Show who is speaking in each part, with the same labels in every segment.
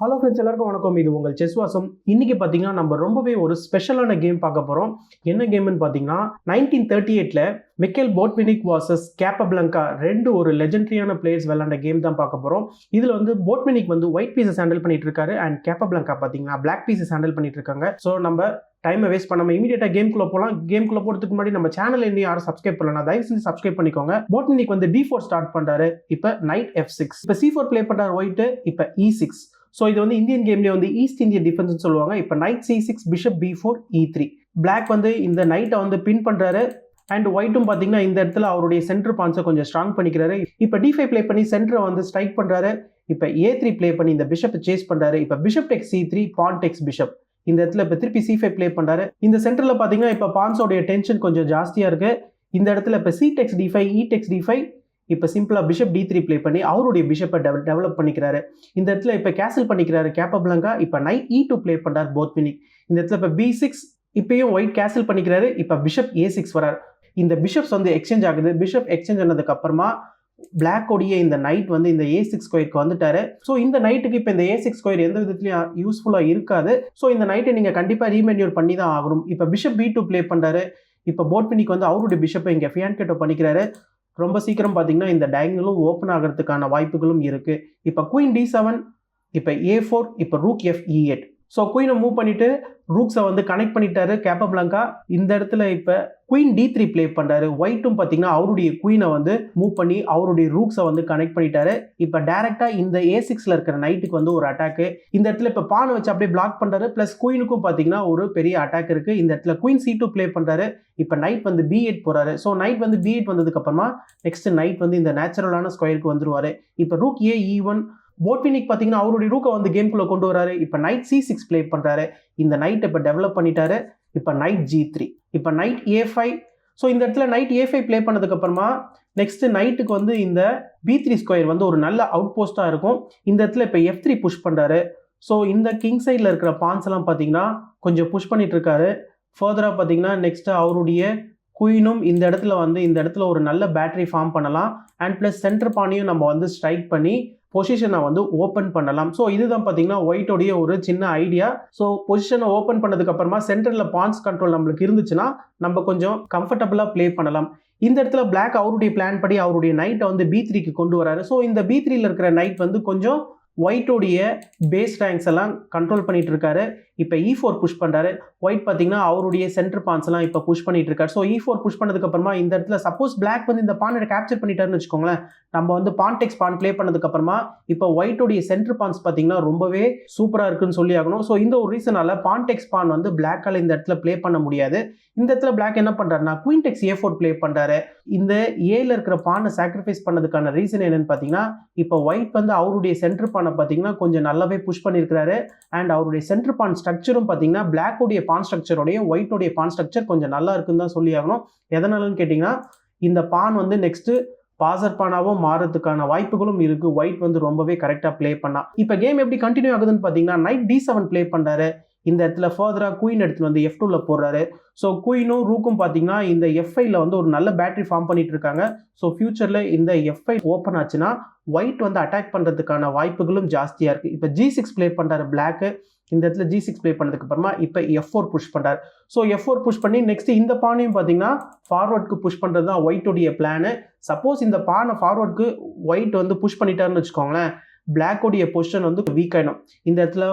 Speaker 1: Hello friends, எல்லாருக்கும் வணக்கம். இது உங்கள் செஸ் வாசம். இன்னைக்கு பார்த்தீங்கன்னா நம்ம ரொம்பவே ஒரு ஸ்பெஷலான கேம் பார்க்க போகிறோம். என்ன கேம்னு பார்த்தீங்கன்னா 1938ல் மிக்கேல் போட்வினிக் வாசஸ் கேப்பபிளங்கா ரெண்டு ஒரு லெஜெண்டரியான பிளேயர்ஸ் விளையாண்ட கேம் தான் பார்க்க போகிறோம். இதில் வந்து போட்வினிக் வந்து ஒயிட் பீசஸ் ஹேண்டில் பண்ணிட்டு இருக்காரு அண்ட் கேப்பபிளங்கா பார்த்தீங்கன்னா பிளாக் பீசஸ் ஹேண்டில் பண்ணிட்டு இருக்காங்க. ஸோ நம்ம டைமை வேஸ்ட் பண்ணாமல் இமீடியட்டாக கேம்குள்ளே போகலாம். கேம்குள்ளே போகிறதுக்கு முன்னாடி நம்ம சேனல் இன்னும் யாரும் சப்ஸ்கிரைப் பண்ணலாம், தயவு செஞ்சு சப்ஸ்கிரைப் பண்ணிக்கோங்க. போட்வினிக் வந்து D4 ஸ்டார்ட் பண்ணுறாரு. இப்போ நைட் F6, இப்போ C4 ப்ளே பண்ணுறாரு ஒயிட்டு. இப்போ E6. ஸோ இது வந்து இந்தியன் கேம்லேயே வந்து ஈஸ்ட் இந்தியன் டிஃபென்ஸ்னு சொல்லுவாங்க. இப்போ night C6, bishop B4, E3. Black வந்து இந்த நைட்டை வந்து பின் பண்ணுறாரு அண்ட் ஒயிட்டும் பார்த்தீங்கன்னா இந்த இடத்துல அவருடைய சென்டர் பான்ஸை கொஞ்சம் ஸ்ட்ராங் பண்ணிக்கிறாரு. இப்போ D5 ப்ளே பண்ணி சென்டரை வந்து ஸ்ட்ரைக் பண்ணுறாரு. இப்போ A3 ப்ளே பண்ணி இந்த பிஷப்பை சேஸ் பண்ணுறாரு. இப்போ பிஷப் டெக்ஸ் C3, பான் டெக்ஸ் பிஷப். இந்த இடத்துல இப்போ திருப்பி C5 ப்ளே பண்ணுறாரு. இந்த சென்டரில் பார்த்தீங்கன்னா இப்போ பான்ஸோடைய டென்ஷன் கொஞ்சம் ஜாஸ்தியாக இருக்குது. இந்த இடத்துல இப்போ C டெக்ஸ் D5, E டெக்ஸ் D5. இப்போ சிம்பிளாக பிஷப் D3 ப்ளே பண்ணி அவருடைய பிஷப்பை டெவலப் பண்ணிக்கிறாரு. இந்த இடத்துல இப்போ கேன்சல் பண்ணிக்கிறாரு கேப்பபிளங்கா. இப்போ நைட் E2 ப்ளே பண்ணுறாரு போட்வினிக். இந்த இடத்துல இப்போ B6, இப்பயும் ஒயிட் கேன்சல் பண்ணிக்கிறாரு. இப்போ பிஷப் A6 வராரு. இந்த பிஷப்ஸ் வந்து எக்ஸ்சேஞ்ச் ஆகுது. பிஷப் எக்ஸ்சேஞ்ச் ஆனதுக்கு அப்புறமா பிளாக்கோடைய இந்த நைட் வந்து இந்த A6 ஸ்கொயருக்கு வந்துட்டாரு. ஸோ இந்த நைட்டுக்கு இப்போ இந்த A6 ஸ்கொயர் எந்த விதத்துலையும் யூஸ்ஃபுல்லாக இருக்காது. ஸோ இந்த நைட்டை நீங்கள் கண்டிப்பாக ரீமென்யூர் பண்ணி தான் ஆகணும். இப்போ பிஷப் B2 ப்ளே பண்ணுறாரு. இப்போ போட்வினிக் வந்து அவருடைய பிஷப்பை இங்கே ஃபியான்கேட்டோ பண்ணிக்கிறாரு. ரொம்ப சீக்கிரம் பார்த்தீங்கன்னா இந்த டயகனலும் ஓப்பன் ஆகிறதுக்கான வாய்ப்புகளும் இருக்குது. இப்போ குயின் D7, இப்போ A4, இப்போ ரூக் F E8. ஸோ குயினை மூவ் பண்ணிவிட்டு ரூக்ஸை வந்து கனெக்ட் பண்ணிட்டாரு கேப்பபிளங்கா. இந்த இடத்துல இப்போ குயின் D3 ப்ளே பண்ணுறாரு. ஒயிட்டும் பார்த்தீங்கன்னா அவருடைய குயினை வந்து மூவ் பண்ணி அவருடைய ரூக்ஸை வந்து கனெக்ட் பண்ணிட்டாரு. இப்போ டேரெக்டாக இந்த A6ல் இருக்கிற நைட்டுக்கு வந்து ஒரு அட்டாக்கு. இந்த இடத்துல இப்போ பானை வச்சு அப்படியே பிளாக் பண்ணுறாரு. ப்ளஸ் குயினுக்கும் பார்த்தீங்கன்னா ஒரு பெரிய அட்டாக் இருக்குது. இந்த இடத்துல குயின் C2 ப்ளே பண்ணுறாரு. இப்போ நைட் வந்து B8 போகிறாரு. ஸோ நைட் வந்து B8 வந்ததுக்கப்புறமா நெக்ஸ்ட் நைட் வந்து இந்த நேச்சுரலான ஸ்கொயருக்கு வந்துருவார். இப்போ ரூக் A E1. போட்வினிக் பார்த்தீங்கன்னா அவருடைய ரூக்கை வந்து கேம்குள்ளே கொண்டு வராரு. இப்போ நைட் C6 ப்ளே பண்ணுறாரு. இந்த நைட் இப்போ டெவலப் பண்ணிட்டாரு. இப்போ நைட் G3, இப்போ நைட் A5. ஸோ இந்த இடத்துல நைட் A5 ப்ளே பண்ணதுக்கப்புறமா நெக்ஸ்ட் நைட்டுக்கு வந்து இந்த B3 ஸ்கொயர் வந்து ஒரு நல்ல அவுட் போஸ்ட்டாக இருக்கும். இந்த இடத்துல இப்போ F3 புஷ் பண்ணுறாரு. ஸோ இந்த கிங் சைடில் இருக்கிற பான்ஸ் எல்லாம் பார்த்தீங்கன்னா கொஞ்சம் புஷ் பண்ணிட்டு இருக்காரு. ஃபர்தராக பார்த்தீங்கன்னா நெக்ஸ்ட் அவருடைய குயினும் இந்த இடத்துல ஒரு நல்ல பேட்டரி ஃபார்ம் பண்ணலாம். அண்ட் ப்ளஸ் சென்டர் பானையும் நம்ம வந்து ஸ்ட்ரைக் பண்ணி பொசிஷனை வந்து ஓப்பன் பண்ணலாம். ஸோ இதுதான் பார்த்தீங்கன்னா ஒயிட்டோடைய ஒரு சின்ன ஐடியா. ஸோ பொசிஷனை ஓப்பன் பண்ணதுக்கு அப்புறமா சென்டரில் பான்ஸ் கண்ட்ரோல் நம்மளுக்கு இருந்துச்சுன்னா நம்ம கொஞ்சம் கம்ஃபர்டபுளாக ப்ளே பண்ணலாம். இந்த இடத்துல பிளாக் அவருடைய பிளான் படி அவருடைய நைட்டை வந்து B3க்கு கொண்டு வராரு. ஸோ இந்த B3ல இருக்கிற நைட் வந்து கொஞ்சம் ஒயிட்டோடைய பேஸ் ரேங்க்ஸ் எல்லாம் கண்ட்ரோல் பண்ணிட்டு இருக்காரு. இப்போ E4 புஷ் பண்ணுறாரு. ஒயிட் பார்த்தீங்கன்னா அவருடைய சென்டர் பான்ஸ் எல்லாம் இப்போ புஷ் பண்ணிட்டு இருக்காரு. ஸோ E4 புஷ் பண்ணதுக்கு அப்புறமா இந்த இடத்துல சப்போஸ் பிளாக் வந்து இந்த பானை கேப்சர் பண்ணிட்டாருன்னு வச்சுக்கோங்களேன், நம்ம வந்து பான் டெக்ஸ் பான் ப்ளே பண்ணதுக்கு அப்புறமா இப்போ ஒயிட்டோடைய சென்டர் பான்ஸ் பார்த்தீங்கன்னா ரொம்பவே சூப்பராக இருக்குன்னு சொல்லி ஆகணும். ஸோ இந்த ஒரு ரீசனால பான் டெக்ஸ் பான் வந்து பிளாக்கால இந்த இடத்துல ப்ளே பண்ண முடியாது. இந்த இடத்துல பிளாக் என்ன பண்ணுறாருன்னா குயின் டெக்ஸ் A4 ப்ளே பண்ணுறாரு. இந்த ஏல இருக்கிற பானை சாக்ரிஃபைஸ் பண்ணதுக்கான ரீசன் என்னன்னு பார்த்தீங்கன்னா இப்போ ஒயிட் வந்து அவருடைய சென்டர் பானை பார்த்தீங்கன்னா கொஞ்சம் நல்லாவே புஷ் பண்ணியிருக்கிறாரு. அண்ட் அவருடைய சென்டர் பான் ஸ்ட்ரக்சரும் பார்த்தீங்கன்னா பிளாக்கோடைய பான் ஸ்ட்ரக்சரோடைய ஒயிட்டோடைய பான் ஸ்ட்ரக்சர் கொஞ்சம் நல்லா இருக்குன்னு தான் சொல்லி ஆகணும். எதனாலன்னு கேட்டிங்கன்னா இந்த பான் வந்து நெக்ஸ்ட் பாசர் பானாவும் மாறதுக்கான வாய்ப்புகளும் இருக்கு. ஒயிட் வந்து ரொம்பவே கரெக்டாக ப்ளே பண்ணா. இப்போ கேம் எப்படி கண்டினியூ ஆகுதுன்னு பார்த்தீங்கன்னா நைட் D7 ப்ளே பண்ணுறாரு. இந்த இடத்துல ஃபர்தராக குயின் எடுத்துட்டு வந்து F2ல போடுறாரு. ஸோ குயினும் ரூக்கும் பார்த்தீங்கன்னா இந்த F5ல வந்து ஒரு நல்ல பேட்டரி ஃபார்ம் பண்ணிட்டு இருக்காங்க. ஸோ ஃபியூச்சரில் இந்த F5 ஓப்பன் ஆச்சுன்னா ஒயிட் வந்து அட்டாக் பண்ணுறதுக்கான வாய்ப்புகளும் ஜாஸ்தியாக இருக்குது. இப்போ G6 ப்ளே பண்ணுறாரு பிளாக்கு. இந்த இடத்துல G6 ப்ளே பண்ணதுக்கு அப்புறமா இப்போ F4 புஷ் பண்ணுறாரு. ஸோ F4 புஷ் பண்ணி நெக்ஸ்ட் இந்த பானையும் பார்த்தீங்கன்னா ஃபார்வர்டுக்கு புஷ் பண்ணுறது தான் ஒயிட்டோடைய பிளானு. சப்போஸ் இந்த பானை ஃபார்வர்டுக்கு ஒயிட் வந்து புஷ் பண்ணிட்டாருன்னு வச்சுக்கோங்களேன், பிளாக்கோடைய பொசிஷன் வந்து வீக் ஆகிடும். இந்த இடத்துல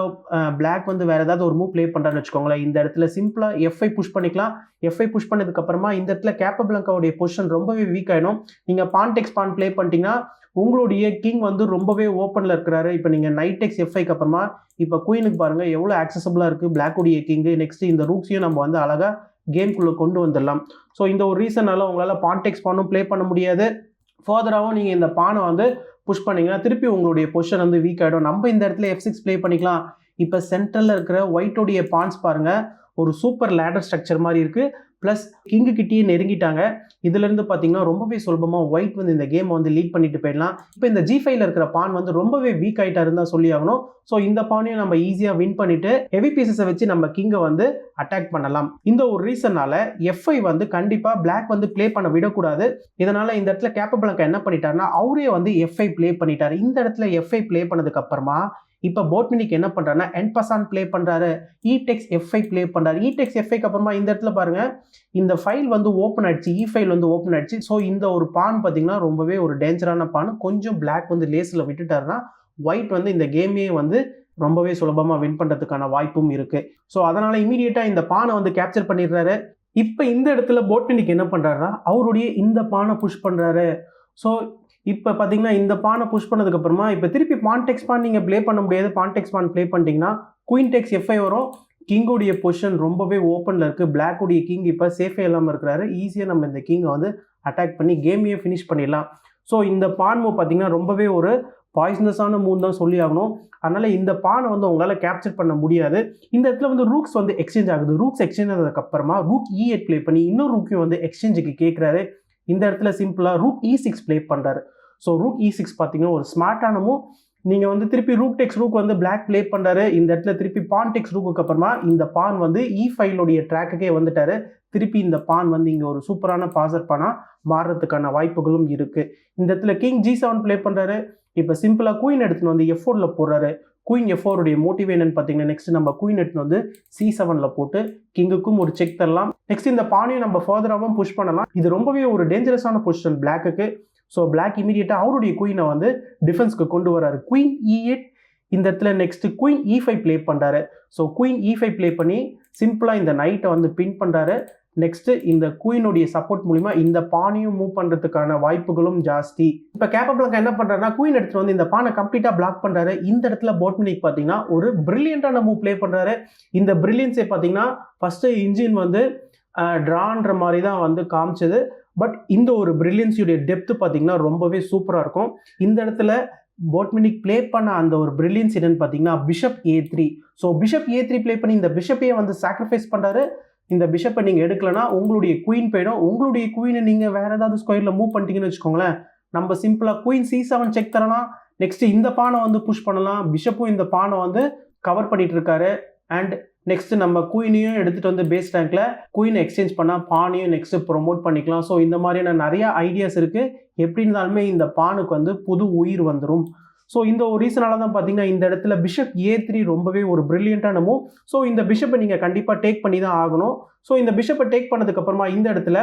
Speaker 1: பிளாக் வந்து வேறு ஏதாவது ஒரு மூவ் ப்ளே பண்ணுறான்னு வச்சுக்கோங்களேன், இந்த இடத்துல சிம்பிளாக F5 புஷ் பண்ணிக்கலாம். F5 புஷ் பண்ணதுக்கப்புறமா இந்த இடத்துல கேப்பபிளங்காவுடைய பொசிஷன் ரொம்பவே வீக் ஆகிடும். நீங்கள் பான் டெக்ஸ் பான் ப்ளே பண்ணிட்டீங்கன்னா உங்களுடைய கிங் வந்து ரொம்பவே ஓப்பனில் இருக்கிறாரு. இப்போ நீங்கள் நைட் டெக்ஸ் F5க்கு அப்புறமா இப்போ குயினுக்கு பாருங்கள் எவ்வளோ ஆக்சசபிளாக இருக்குது பிளாக்கோடைய கிங்கு. நெக்ஸ்ட் இந்த ரூக்ஸையும் நம்ம வந்து அழகாக கேம்குள்ளே கொண்டு வந்துடலாம். ஸோ இந்த ஒரு ரீசனால உங்களால் பான் டெக்ஸ் பானும் ப்ளே பண்ண முடியாது. ஃபர்தராகவும் நீங்கள் இந்த பானை வந்து புஷ் பண்ணிங்கன்னா திருப்பி உங்களுடைய பொசிஷன் வந்து வீக் ஆகிடும். நம்ம இந்த இடத்துல F6 ப்ளே பண்ணிக்கலாம். இப்போ சென்டரில் இருக்கிற ஒயிட்டோடைய பான்ஸ் பாருங்கள் ஒரு சூப்பர் லேடர் ஸ்ட்ரக்சர் மாதிரி இருக்குது. ப்ளஸ் கிங்கு கிட்டேயே நெருங்கிட்டாங்க. இதுலேருந்து பார்த்தீங்கன்னா ரொம்பவே சுலபமாக ஒயிட் வந்து இந்த கேமை வந்து லீட் பண்ணிட்டு போயிடலாம். இப்போ இந்த G5ல இருக்கிற பான் வந்து ரொம்பவே வீக் ஆகிட்டாருன்னு தான் சொல்லி ஆகணும். ஸோ இந்த பானையும் நம்ம ஈஸியாக வின் பண்ணிட்டு ஹெவி பீசஸை வச்சு நம்ம கிங்கை வந்து அட்டாக் பண்ணலாம். இந்த ஒரு ரீசனால F5 வந்து கண்டிப்பாக பிளாக் வந்து ப்ளே பண்ண விடக்கூடாது. இதனால இந்த இடத்துல கேப்பபிளங்கா என்ன பண்ணிட்டாருன்னா அவரே வந்து F5 ப்ளே பண்ணிட்டாரு. இந்த இடத்துல F5 ப்ளே பண்ணதுக்கு அப்புறமா இப்போ போட்வினிக் என்ன பண்றாருன்னா என் பசான் ப்ளே பண்றாரு, இடெக்ஸ் F5 ப்ளே பண்றாரு. இடெக்ஸ் F5க்கு அப்புறமா இந்த இடத்துல பாருங்க இந்த ஃபைல் வந்து ஓப்பன் ஆயிடுச்சு, இ ஃபைல் வந்து ஓப்பன் ஆயிடுச்சு. ஸோ இந்த ஒரு பான் பார்த்தீங்கன்னா ரொம்பவே ஒரு டேஞ்சரான பான். கொஞ்சம் பிளாக் வந்து லேஸில் விட்டுட்டாருன்னா ஒயிட் வந்து இந்த கேமே வந்து ரொம்பவே சுலபமாக வின் பண்ணுறதுக்கான வாய்ப்பும் இருக்கு. ஸோ அதனால இமீடியட்டாக இந்த பானை வந்து கேப்சர் பண்ணிடுறாரு. இப்போ இந்த இடத்துல போட்வினிக் என்ன பண்ணுறாருன்னா அவருடைய இந்த பானை புஷ் பண்ணுறாரு. ஸோ இப்போ பார்த்தீங்கன்னா இந்த பானை புஷ் பண்ணதுக்கப்புறமா இப்போ திருப்பி பான்டெக்ஸ் பான் நீங்கள் ப்ளே பண்ண முடியாது. பான்டெக்ஸ் பான் ப்ளே பண்ணிட்டீங்கன்னா குயின் டெக்ஸ் F5 வரும். கிங்கோடைய பொசிஷன் ரொம்பவே ஓப்பனில் இருக்குது. பிளாக்குடைய கிங் இப்போ சேஃபே இல்லாமல் இருக்கிறாரு. ஈஸியாக நம்ம இந்த கிங்கை வந்து அட்டாக் பண்ணி கேமையே ஃபினிஷ் பண்ணிடலாம். ஸோ இந்த பான் மூவ் பார்த்தீங்கன்னா ரொம்பவே ஒரு பாய்சனஸான மூவ் தான் சொல்லி ஆகணும். அதனால இந்த பானை வந்து உங்களால் கேப்சர் பண்ண முடியாது. இந்த இடத்துல வந்து ரூக்ஸ் வந்து எக்ஸ்சேஞ்ச் ஆகுது. ரூக்ஸ் எக்ஸ்சேஞ்ச் ஆனதுக்கப்புறமா ரூக் E8 ப்ளே பண்ணி இன்னொரு ரூக்கையும் வந்து எக்ஸ்சேஞ்சுக்கு கேட்குறாரு. இந்த இடத்துல சிம்பிளாக ரூக் E6 ப்ளே பண்ணுறாரு. ஸோ ரூக் E6 பார்த்தீங்கன்னா ஒரு ஸ்மார்ட்டான மூவ். நீங்கள் வந்து திருப்பி ரூக் டெக்ஸ் ரூக் வந்து பிளாக் ப்ளே பண்ணுறாரு. இந்த இடத்துல திருப்பி பான் டெக்ஸ் ரூக்கு அப்புறமா இந்த பான் வந்து E5 ட்ராக்குக்கே வந்துட்டாரு. திருப்பி இந்த பான் வந்து இங்கே ஒரு சூப்பரான பாசர் பானாக மாறுறதுக்கான வாய்ப்புகளும் இருக்குது. இந்த இடத்துல கிங் G7 ப்ளே பண்ணுறாரு. இப்போ சிம்பிளாக குயின் எடுத்துன்னு வந்து F4 போடுறாரு. குயின் F4 மோட்டிவ் என்னன்னு பார்த்தீங்கன்னா நெக்ஸ்ட் நம்ம குயின் எடுத்துன்னு வந்து C7 போட்டு கிங்குக்கும் ஒரு செக் தரலாம். நெக்ஸ்ட் இந்த பானையும் நம்ம ஃபர்தராகவும் புஷ் பண்ணலாம். இது ரொம்பவே ஒரு டேஞ்சரஸான பொசிஷன் பிளாக்குக்கு. ஸோ பிளாக் இமீடியட்டாக அவருடைய குயினை வந்து டிஃபென்ஸ்க்கு கொண்டு வராரு. குயின் E8 இந்த இடத்துல நெக்ஸ்ட் குயின் E5 ப்ளே பண்ணுறாரு. ஸோ குயின் E5 ப்ளே பண்ணி சிம்பிளாக இந்த நைட்டை வந்து பின் பண்ணுறாரு. நெக்ஸ்ட் இந்த குயினுடைய சப்போர்ட் மூலிமா இந்த பானையும் மூவ் பண்ணுறதுக்கான வாய்ப்புகளும் ஜாஸ்தி. இப்போ கேப்பபிளங்கா என்ன பண்ணுறாருன்னா குயின் எடுத்துட்டு வந்து இந்த பானை கம்ப்ளீட்டாக பிளாக் பண்ணுறாரு. இந்த இடத்துல போட்வினிக் பார்த்தீங்கன்னா ஒரு பிரில்லியண்டான மூவ் ப்ளே பண்ணுறாரு. இந்த பிரில்லியன்ஸை பார்த்தீங்கன்னா ஃபஸ்ட்டு இன்ஜின் வந்து ட்ரான்ற மாதிரி தான் வந்து காமிச்சது. பட் இந்த ஒரு பிரில்லியன்ஸுடைய டெப்த் பார்த்தீங்கன்னா ரொம்பவே சூப்பராக இருக்கும். இந்த இடத்துல போட்வினிக் ப்ளே பண்ண அந்த ஒரு பிரில்லியன்ஸ் என்னன்னு பார்த்தீங்கன்னா bishop A3. So bishop A3 play பண்ணி இந்த பிஷப்பையே வந்து சாக்ரிஃபைஸ் பண்ணுறாரு. இந்த பிஷப்பை நீங்கள் எடுக்கலன்னா உங்களுடைய குயின் போயிடும். உங்களுடைய குயினை நீங்கள் வேறு ஏதாவது ஸ்கொயரில் மூவ் பண்ணிட்டீங்கன்னு வச்சுக்கோங்களேன். நம்ம சிம்பிளாக குயின் C7 செக் தரலாம். நெக்ஸ்ட் இந்த பானை வந்து புஷ் பண்ணலாம். பிஷப்பும் இந்த பானை வந்து கவர் பண்ணிட்டு இருக்காரு. அண்ட் நெக்ஸ்ட் நம்ம குயினையும் எடுத்துகிட்டு வந்து பேஸ் ரேங்க்ல குயினை எக்ஸ்சேஞ்ச் பண்ணால் பானையும் நெக்ஸ்ட் ப்ரொமோட் பண்ணிக்கலாம். ஸோ இந்த மாதிரியான நிறைய ஐடியாஸ் இருக்குது. எப்படி இருந்தாலுமே இந்த பானுக்கு வந்து புது உயிர் வந்துடும். ஸோ இந்த ஒரு ரீசனால தான் பார்த்தீங்கன்னா இந்த இடத்துல பிஷப் A3 ரொம்பவே ஒரு பிரில்லியண்டான மூவ். ஸோ இந்த பிஷப்பை நீங்கள் கண்டிப்பாக டேக் பண்ணி தான் ஆகணும். ஸோ இந்த பிஷப்பை டேக் பண்ணதுக்கப்புறமா இந்த இடத்துல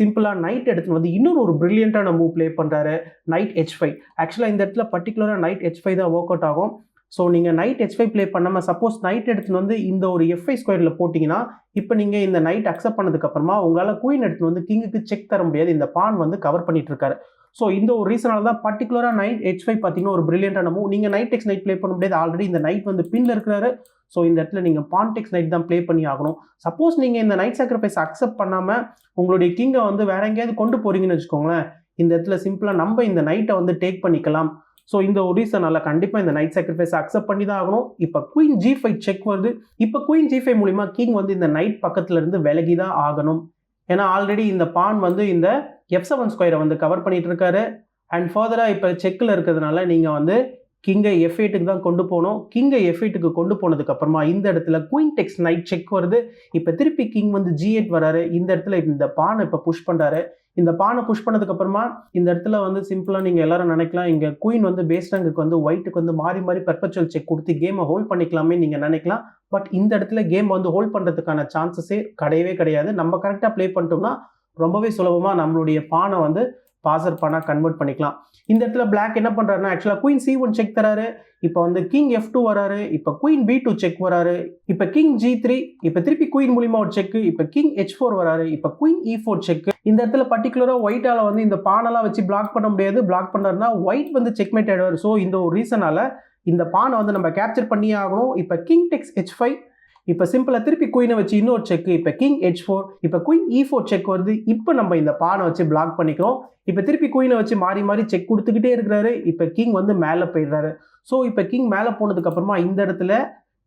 Speaker 1: சிம்பிளாக நைட் எடுத்துன்னு வந்து இன்னொரு பிரில்லியண்டான மூவ் ப்ளே பண்ணுறாரு. Night H5. ஆக்சுவலாக இந்த இடத்துல பர்டிகுலராக நைட் H5 தான் ஒர்க் அவுட் ஆகும். ஸோ நீங்கள் நைட் H5 ப்ளே பண்ணாமல் சப்போஸ் நைட் எடுத்துன்னு வந்து இந்த ஒரு F5 ஸ்கொயரில் போட்டிங்கன்னா இப்போ நீங்கள் இந்த நைட் அக்செப்ட் பண்ணதுக்கப்புறமா உங்களால் குயின் எடுத்துன்னு வந்து கிங்குக்கு செக் தர முடியாது. இந்த பான் வந்து கவர் பண்ணிட்டு இருக்காரு. ஸோ இந்த ஒரு ரீசனால தான் பர்டிகுலராக நைட் H5 பார்த்தீங்கன்னா ஒரு பிரில்லியண்டான மூவ். நீங்கள் நைட் டெக்ஸ் நைட் ப்ளே பண்ண முடியாது. ஆல்ரெடி இந்த நைட் வந்து பின்ல இருக்கிறாரு. ஸோ இந்த இடத்துல நீங்கள் பான்டெக்ஸ் நைட் தான் ப்ளே பண்ணி ஆகணும். சப்போஸ் நீங்கள் இந்த நைட் சாக்ரிஃபைஸ் அக்செப்ட் பண்ணாமல் உங்களுடைய கிங்கை வந்து வேற எங்கேயாவது கொண்டு போறீங்கன்னு வச்சுக்கோங்களேன். இந்த இடத்துல சிம்பிளாக நம்ம இந்த நைட்டை வந்து டேக் பண்ணிக்கலாம். ஸோ இந்த ஒரு ரீசனால கண்டிப்பாக இந்த நைட் சாக்ரிஃபைஸ் அக்செப்ட் பண்ணி தான் ஆகணும். இப்போ குயின் G5 செக் வருது. இப்போ குயின் G5 மூலிமா கிங் வந்து இந்த நைட் பக்கத்துல இருந்து விலகி தான் ஆகணும். ஏன்னா ஆல்ரெடி இந்த பான் வந்து இந்த F7 ஸ்கொயரை வந்து கவர் பண்ணிட்டு இருக்காரு. அண்ட் ஃபர்தராக இப்போ செக்கில் இருக்கிறதுனால நீங்கள் வந்து கிங்கை F8க்கு தான் கொண்டு போகணும். கிங்கை F8க்கு கொண்டு போனதுக்கப்புறமா இந்த இடத்துல குயின் டெக்ஸ் நைட் செக் வருது. இப்போ திருப்பி கிங் வந்து G8 வராரு. இந்த இடத்துல இந்த பானை இப்போ புஷ் பண்ணுறாரு. இந்த பானை புஷ் பண்ணதுக்கப்புறமா இந்த இடத்துல வந்து சிம்பிளாக நீங்கள் எல்லாரும் நினைக்கலாம் இங்கே குயின் வந்து பேஸ் ரேங்குக்கு வந்து ஒயிட்டுக்கு வந்து மாறி மாறி பெர்பச்சுவல் செக் கொடுத்து கேமை ஹோல்ட் பண்ணிக்கலாமே நீங்கள் நினைக்கலாம். பட் இந்த இடத்துல கேம் வந்து ஹோல்ட் பண்ணுறதுக்கான சான்சஸே கிடையவே கிடையாது. நம்ம கரெக்டாக ப்ளே பண்ணிட்டோம்னா ரொம்பவே சுலபமாக நம்மளுடைய பானை வந்து பாசர் பானாக கன்வெர்ட் பண்ணிக்கலாம். இந்த இடத்துல பிளாக் என்ன பண்ணுறாருன்னா ஆக்சுவலாக குயின் C1 செக் தராரு. இப்போ வந்து கிங் F2 வராரு. இப்போ குயின் B2 செக் வராரு. இப்போ கிங் G3. இப்போ திருப்பி குயின் மூலிமா ஒரு செக்கு. இப்போ கிங் H4 வராரு. இப்போ குயின் E4 செக்கு. இந்த இடத்துல பர்டிகுலராக ஒயிட்டால் வந்து இந்த பானெல்லாம் வச்சு பிளாக் பண்ண முடியாது. பிளாக் பண்ணாருன்னா ஒயிட் வந்து செக்மேட் ஆயிடுவார். ஸோ இந்த ஒரு ரீசனால இந்த பானை வந்து நம்ம கேப்சர் பண்ணியே ஆகணும். இப்போ கிங் டெக்ஸ் H5. இப்போ சிம்பிளாக திருப்பி குயினை வச்சு இன்னொரு செக்கு. இப்போ கிங் H4. இப்போ குயின் E4 செக் வருது. இப்போ நம்ம இந்த பானை வச்சு பிளாக் பண்ணிக்கிறோம். இப்போ திருப்பி குயினை வச்சு மாறி மாறி செக் கொடுத்துக்கிட்டே இருக்கிறாரு. இப்போ கிங் வந்து மேலே போயிடுறாரு. ஸோ இப்போ கிங் மேலே போனதுக்கப்புறமா இந்த இடத்துல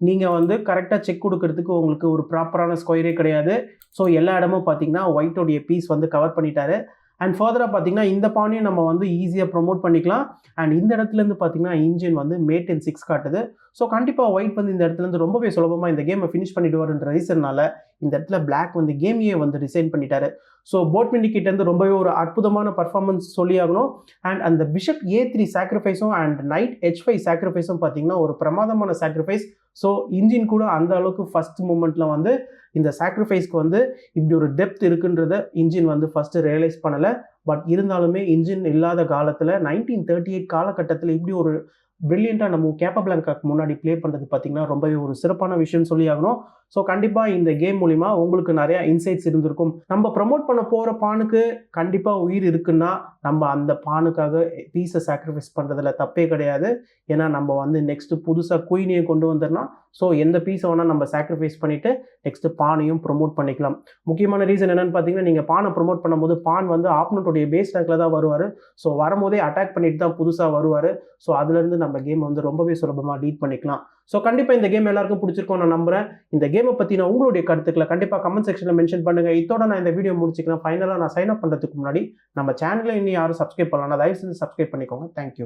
Speaker 1: நீங்கள் வந்து கரெக்டாக செக் கொடுக்கறதுக்கு உங்களுக்கு ஒரு ப்ராப்பரான ஸ்கொயரே கிடையாது. ஸோ எல்லா இடமும் பார்த்தீங்கன்னா ஒயிட்டோடைய பீஸ் வந்து கவர் பண்ணிட்டாரு. அண்ட் ஃபர்தராக பார்த்தீங்கன்னா இந்த பானையும் நம்ம வந்து ஈஸியாக ப்ரொமோட் பண்ணிக்கலாம். அண்ட் இந்த இடத்துலேருந்து பார்த்தீங்கன்னா இன்ஜின் வந்து மேட் இன் 6 காட்டுது. ஸோ கண்டிப்பாக ஒயிட் வந்து இந்த இடத்துலேருந்து ரொம்பவே சுலபமாக இந்த கேமை ஃபினிஷ் பண்ணிடுவாருன்ற ரீசன்னால இந்த இடத்துல பிளாக் வந்து கேமையே வந்து ரிசைன் பண்ணிட்டாரு. ஸோ போட்வினிக் கிட்டேருந்து ரொம்பவே ஒரு அற்புதமான பர்ஃபார்மன்ஸ் சொல்லி ஆகணும். அண்ட் அந்த பிஷப் A3 சாக்ரிஃபைஸும் அண்ட் நைட் H5 சாக்ரிஃபைஸும் பார்த்தீங்கன்னா ஒரு பிரமாதமான சாக்ரிஃபைஸ். ஸோ இன்ஜின் கூட அந்த அளவுக்கு ஃபர்ஸ்ட் மூமெண்ட்டில் வந்து இந்த சாக்ரிஃபைஸ்க்கு வந்து இப்படி ஒரு டெப்த் இருக்குன்றத இன்ஜின் வந்து ஃபஸ்ட்டு ரியலைஸ் பண்ணலை. பட் இருந்தாலுமே இன்ஜின் இல்லாத காலத்தில் 1938 காலகட்டத்தில் இப்படி ஒரு பிரில்லியண்ட்டாக நம்ம கேப்பபிளாங்காக்கு முன்னாடி ப்ளே பண்ணுறது பார்த்திங்கன்னா ரொம்பவே ஒரு சிறப்பான விஷயம்னு சொல்லி ஆகணும். ஸோ கண்டிப்பாக இந்த கேம் மூலிமா உங்களுக்கு நிறையா இன்சைட்ஸ் இருந்திருக்கும். நம்ம ப்ரமோட் பண்ண போகிற பானுக்கு கண்டிப்பாக உயிர் இருக்குன்னா நம்ம அந்த பானுக்காக பீஸை சாக்ரிஃபைஸ் பண்ணுறதுல தப்பே கிடையாது. ஏன்னா நம்ம வந்து நெக்ஸ்ட்டு புதுசாக குயினையும் கொண்டு வந்துடலாம். ஸோ எந்த பீஸை வேணால் நம்ம சாக்ரிஃபைஸ் பண்ணிவிட்டு நெக்ஸ்ட்டு பானையும் ப்ரொமோட் பண்ணிக்கலாம். முக்கியமான ரீசன் என்னென்னு பார்த்தீங்கன்னா நீங்கள் பானை ப்ரொமோட் பண்ணும்போது பான் வந்து ஆப்னண்ட்டுடைய பேஸ் ரேங்கில் தான் வருவார். ஸோ வரும்போதே அட்டாக் பண்ணிட்டு தான் புதுசாக வருவார். ஸோ அதுலேருந்து நம்ம கேம் வந்து ரொம்பவே சுலபமாக லீட் பண்ணிக்கலாம். ஸோ கண்டிப்பாக இந்த கேம் எல்லாருக்கும் பிடிச்சிருக்கும் நான் நம்புகிறேன். இந்த கேமை பற்றின உங்களுடைய கருத்துக்களை கண்டிப்பாக கமெண்ட் செக்ஷனில் மென்ஷன் பண்ணுங்கள். இதோட நான் இந்த வீடியோ முடிச்சுக்கிறேன். ஃபைனலாக நான் சைன் அப் பண்ணுறதுக்கு முன்னாடி நம்ம சேனலில் இன்னும் யாரும் சப்ஸ்கிரைப் பண்ணலாம், தயவு செஞ்சு சப்ஸ்கிரைப் பண்ணிக்கோங்க. தேங்க்யூ.